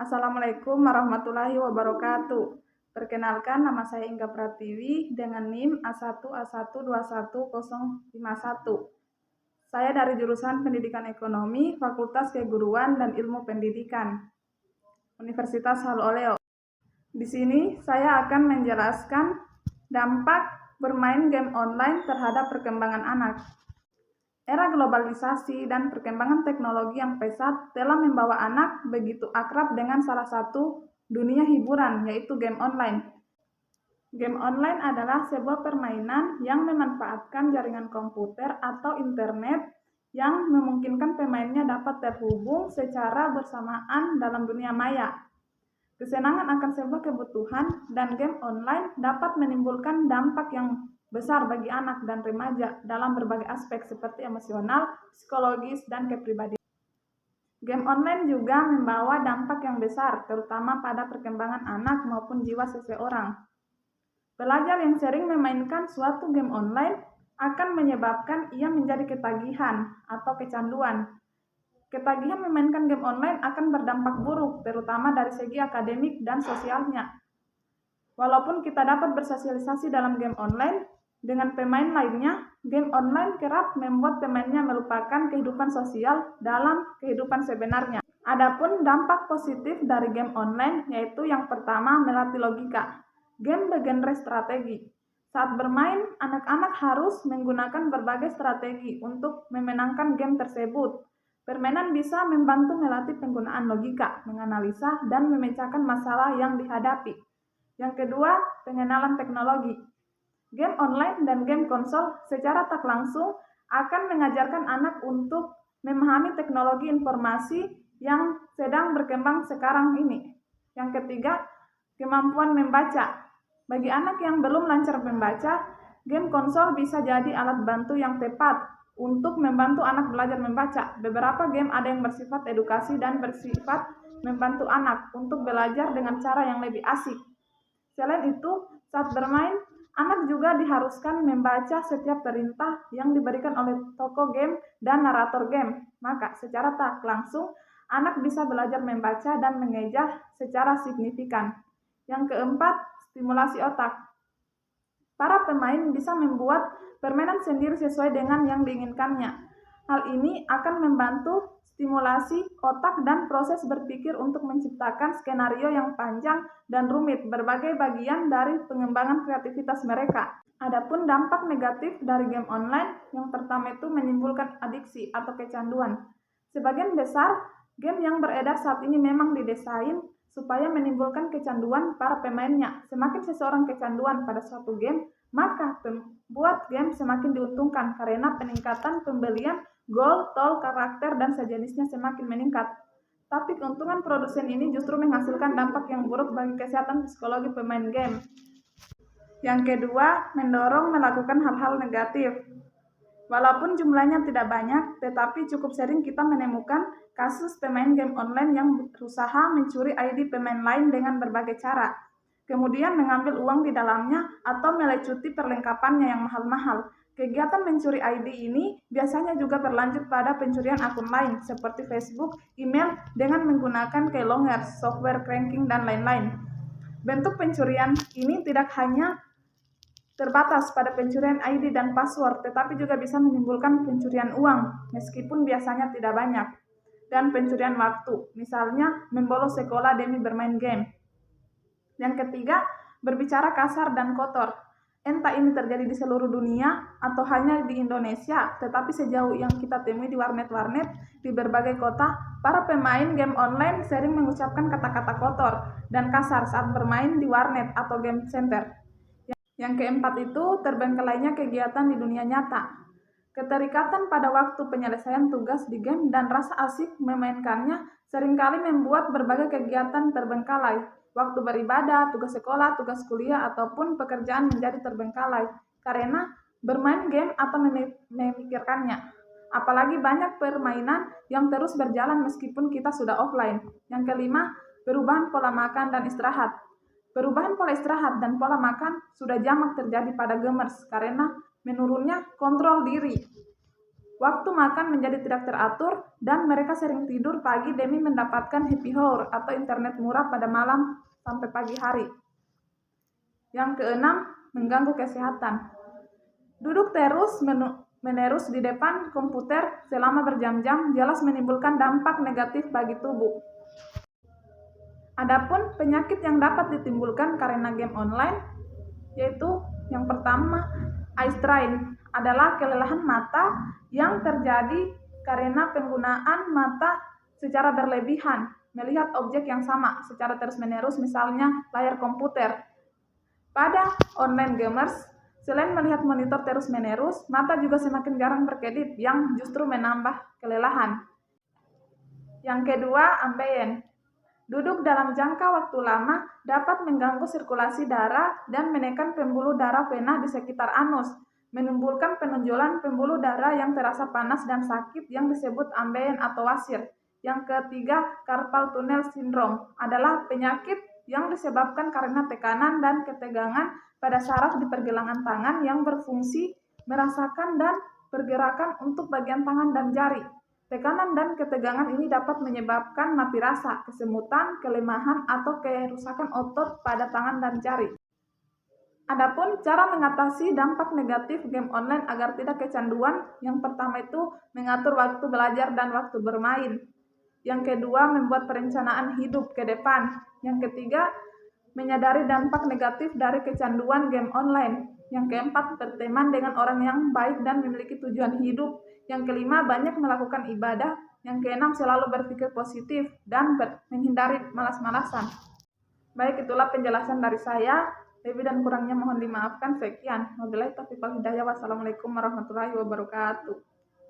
Assalamualaikum warahmatullahi wabarakatuh. Perkenalkan, nama saya Inga Pratiwi dengan NIM A1A1211051. Saya dari jurusan Pendidikan Ekonomi, Fakultas Keguruan dan Ilmu Pendidikan, Universitas Haloleo. Di sini saya akan menjelaskan dampak bermain game online terhadap perkembangan anak. Era globalisasi dan perkembangan teknologi yang pesat telah membawa anak begitu akrab dengan salah satu dunia hiburan, yaitu game online. Game online adalah sebuah permainan yang memanfaatkan jaringan komputer atau internet yang memungkinkan pemainnya dapat terhubung secara bersamaan dalam dunia maya. Kesenangan akan sebuah kebutuhan dan game online dapat menimbulkan dampak yang besar bagi anak dan remaja dalam berbagai aspek seperti emosional, psikologis, dan kepribadian. Game online juga membawa dampak yang besar, terutama pada perkembangan anak maupun jiwa seseorang. Pelajar yang sering memainkan suatu game online akan menyebabkan ia menjadi ketagihan atau kecanduan. Ketagihan memainkan game online akan berdampak buruk, terutama dari segi akademik dan sosialnya. Walaupun kita dapat bersosialisasi dalam game online dengan pemain lainnya, game online kerap membuat pemainnya melupakan kehidupan sosial dalam kehidupan sebenarnya. Adapun dampak positif dari game online yaitu yang pertama, melatih logika. Game bergenre strategi. Saat bermain, anak-anak harus menggunakan berbagai strategi untuk memenangkan game tersebut. Permainan bisa membantu melatih penggunaan logika, menganalisa, dan memecahkan masalah yang dihadapi. Yang kedua, pengenalan teknologi. Game online dan game konsol secara tak langsung akan mengajarkan anak untuk memahami teknologi informasi yang sedang berkembang sekarang ini. Yang ketiga, kemampuan membaca. Bagi anak yang belum lancar membaca, game konsol bisa jadi alat bantu yang tepat untuk membantu anak belajar membaca. Beberapa game ada yang bersifat edukasi dan bersifat membantu anak untuk belajar dengan cara yang lebih asik. Selain itu, saat bermain, anak juga diharuskan membaca setiap perintah yang diberikan oleh tokoh game dan narator game. Maka, secara tak langsung, anak bisa belajar membaca dan mengeja secara signifikan. Yang keempat, stimulasi otak. Para pemain bisa membuat permainan sendiri sesuai dengan yang diinginkannya. Hal ini akan membantu stimulasi otak dan proses berpikir untuk menciptakan skenario yang panjang dan rumit, berbagai bagian dari pengembangan kreativitas mereka. Adapun dampak negatif dari game online, yang pertama itu menimbulkan adiksi atau kecanduan. Sebagian besar game yang beredar saat ini memang didesain supaya menimbulkan kecanduan para pemainnya. Semakin seseorang kecanduan pada suatu game, maka pembuat game semakin diuntungkan karena peningkatan pembelian gold, toll, karakter, dan sejenisnya semakin meningkat. Tapi keuntungan produsen ini justru menghasilkan dampak yang buruk bagi kesehatan psikologi pemain game. Yang kedua, mendorong melakukan hal-hal negatif. Walaupun jumlahnya tidak banyak, tetapi cukup sering kita menemukan kasus pemain game online yang berusaha mencuri ID pemain lain dengan berbagai cara, kemudian mengambil uang di dalamnya atau melecuti perlengkapannya yang mahal-mahal. Kegiatan mencuri ID ini biasanya juga berlanjut pada pencurian akun lain seperti Facebook, email dengan menggunakan keylogger, software cracking, dan lain-lain. Bentuk pencurian ini tidak hanya terbatas pada pencurian ID dan password, tetapi juga bisa menimbulkan pencurian uang, meskipun biasanya tidak banyak, dan pencurian waktu, misalnya membolos sekolah demi bermain game. Yang ketiga, berbicara kasar dan kotor. Entah ini terjadi di seluruh dunia atau hanya di Indonesia, tetapi sejauh yang kita temui di warnet-warnet di berbagai kota, para pemain game online sering mengucapkan kata-kata kotor dan kasar saat bermain di warnet atau game center. Yang keempat itu, terbengkelainya kegiatan di dunia nyata. Keterikatan pada waktu penyelesaian tugas di game dan rasa asik memainkannya seringkali membuat berbagai kegiatan terbengkalai. Waktu beribadah, tugas sekolah, tugas kuliah, ataupun pekerjaan menjadi terbengkalai karena bermain game atau memikirkannya. Apalagi banyak permainan yang terus berjalan meskipun kita sudah offline. Yang kelima, perubahan pola makan dan istirahat. Perubahan pola istirahat dan pola makan sudah jamak terjadi pada gamers karena menurunnya kontrol diri. Waktu makan menjadi tidak teratur dan mereka sering tidur pagi demi mendapatkan happy hour atau internet murah pada malam sampai pagi hari. Yang keenam, mengganggu kesehatan. Duduk terus menerus di depan komputer selama berjam-jam jelas menimbulkan dampak negatif bagi tubuh. Adapun penyakit yang dapat ditimbulkan karena game online, yaitu yang pertama, eye strain adalah kelelahan mata yang terjadi karena penggunaan mata secara berlebihan melihat objek yang sama secara terus-menerus, misalnya layar komputer. Pada online gamers, selain melihat monitor terus-menerus, mata juga semakin jarang berkedip yang justru menambah kelelahan. Yang kedua, ambeien. Duduk dalam jangka waktu lama dapat mengganggu sirkulasi darah dan menekan pembuluh darah vena di sekitar anus, menimbulkan penonjolan pembuluh darah yang terasa panas dan sakit yang disebut ambeien atau wasir. Yang ketiga, carpal tunnel syndrome adalah penyakit yang disebabkan karena tekanan dan ketegangan pada saraf di pergelangan tangan yang berfungsi merasakan dan pergerakan untuk bagian tangan dan jari. Tekanan dan ketegangan ini dapat menyebabkan mati rasa, kesemutan, kelemahan, atau kerusakan otot pada tangan dan jari. Adapun cara mengatasi dampak negatif game online agar tidak kecanduan, yang pertama itu mengatur waktu belajar dan waktu bermain. Yang kedua, membuat perencanaan hidup ke depan. Yang ketiga, menyadari dampak negatif dari kecanduan game online. Yang keempat, berteman dengan orang yang baik dan memiliki tujuan hidup. Yang kelima, banyak melakukan ibadah. Yang keenam, selalu berpikir positif dan menghindari malas-malasan. Baik, itulah penjelasan dari saya. Lebih dan kurangnya mohon dimaafkan. Sekian. Wabillahi taufiq wal hidayah. Wassalamualaikum warahmatullahi wabarakatuh.